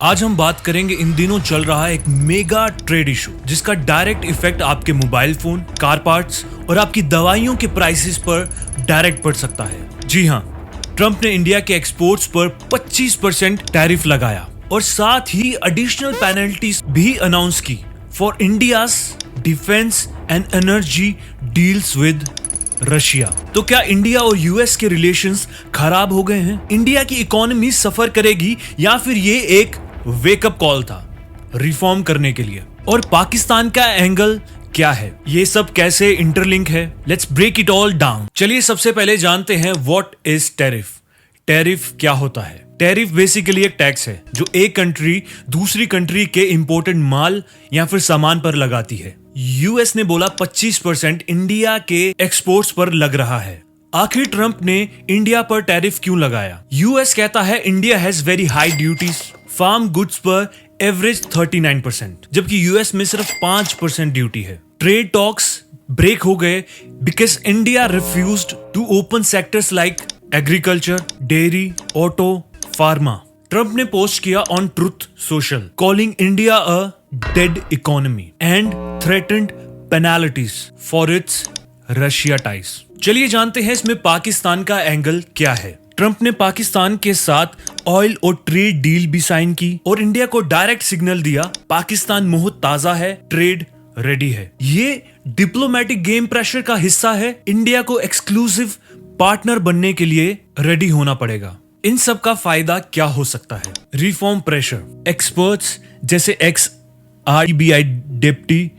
आज हम बात करेंगे इन दिनों चल रहा है एक मेगा ट्रेड इशू जिसका डायरेक्ट इफेक्ट आपके मोबाइल फोन, कार पार्ट्स और आपकी दवाइयों के प्राइसेस पर डायरेक्ट पड़ सकता है। जी हाँ, ट्रंप ने इंडिया के एक्सपोर्ट्स पर 25% टैरिफ लगाया और साथ ही एडिशनल पेनल्टीज भी अनाउंस की for India's defence and energy deals with Russia. तो क्या इंडिया और यूएस के रिलेशंस खराब हो गए हैं? इंडिया की इकोनॉमी सफर करेगी या फिर ये एक वेकअप कॉल था रिफॉर्म करने के लिए? और पाकिस्तान का एंगल क्या है? ये सब कैसे इंटरलिंक है? Let's break it all down. चलिए सबसे पहले जानते हैं व्हाट इज टैरिफ। टैरिफ क्या होता है? टैरिफ बेसिकली एक टैक्स है जो एक कंट्री दूसरी कंट्री के इंपोर्टेड माल या फिर सामान पर लगाती है। यूएस ने बोला 25% इंडिया के एक्सपोर्ट्स पर लग रहा है। आखिर ट्रंप ने इंडिया पर टैरिफ क्यों लगाया? यूएस कहता है India has very high duties farm goods पर एवरेज 39%, जबकि यूएस में सिर्फ 5% ड्यूटी है। ट्रेड टॉक्स ब्रेक हो गए because India refused to open sectors like agriculture, dairy, auto, pharma. Trump ने पोस्ट किया on Truth Social calling India a dead economy and threatened penalties for its Russia ties. चलिए जानते हैं इसमें पाकिस्तान का angle क्या है। ट्रंप ने पाकिस्तान के साथ ऑयल और ट्रेड डील भी साइन की और इंडिया को डायरेक्ट सिग्नल दिया पाकिस्तान बहुत ताजा है, ट्रेड रेडी है। ये डिप्लोमेटिक गेम प्रेशर का हिस्सा है। इंडिया को एक्सक्लूसिव पार्टनर बनने के लिए रेडी होना पड़ेगा। इन सब का फायदा क्या हो सकता है? Reform pressure. एक्सपर्ट्स जैसे ex RBI deputy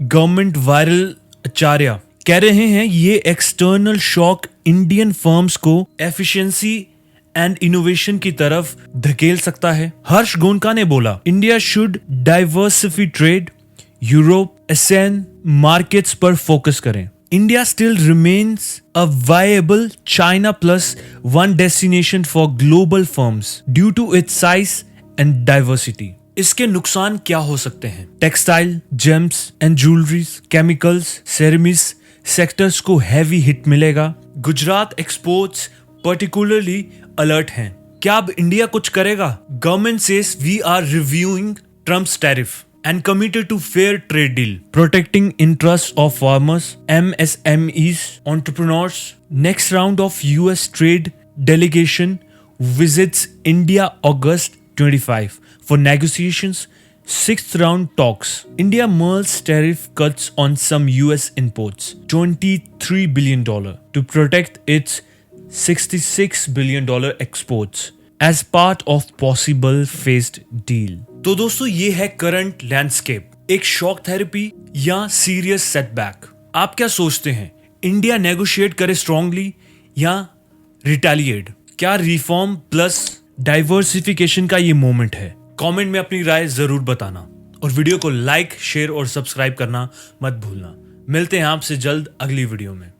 governor Viral Acharya कह रहे हैं ये एक्सटर्नल शॉक इंडियन फर्म्स को एफिशिएंसी एंड इनोवेशन की तरफ धकेल सकता है। हर्ष गोनका ने बोला India should diversify trade, Europe, Asian markets पर फोकस करें। India still remains a viable China plus one destination for global firms due to its size and diversity. इसके नुकसान क्या हो सकते हैं? Textile, James and jewelleries, chemicals, ceramics sectors को heavy hit मिलेगा। गुजरात एक्सपोर्ट्स पर्टिकुलरली अलर्ट हैं। क्या अब इंडिया कुछ करेगा? Government says we are reviewing Trump's tariff and committed to fair trade deal, protecting interests of farmers, MSMEs, entrepreneurs. Next round of US trade delegation visits India August 25 for negotiations. Sixth round talks. India mulls tariff cuts on some US imports, $23 billion to protect its $66 billion exports as part of possible phased deal. तो दोस्तों ये है current landscape. एक shock therapy या serious setback? आप क्या सोचते हैं? इंडिया नेगोशिएट करे स्ट्रांगली या रिटेलिएट? क्या रिफॉर्म प्लस डाइवर्सिफिकेशन का ये मोमेंट है? कमेंट में अपनी राय जरूर बताना और वीडियो को लाइक, शेयर और सब्सक्राइब करना मत भूलना। मिलते हैं आपसे जल्द अगली वीडियो में।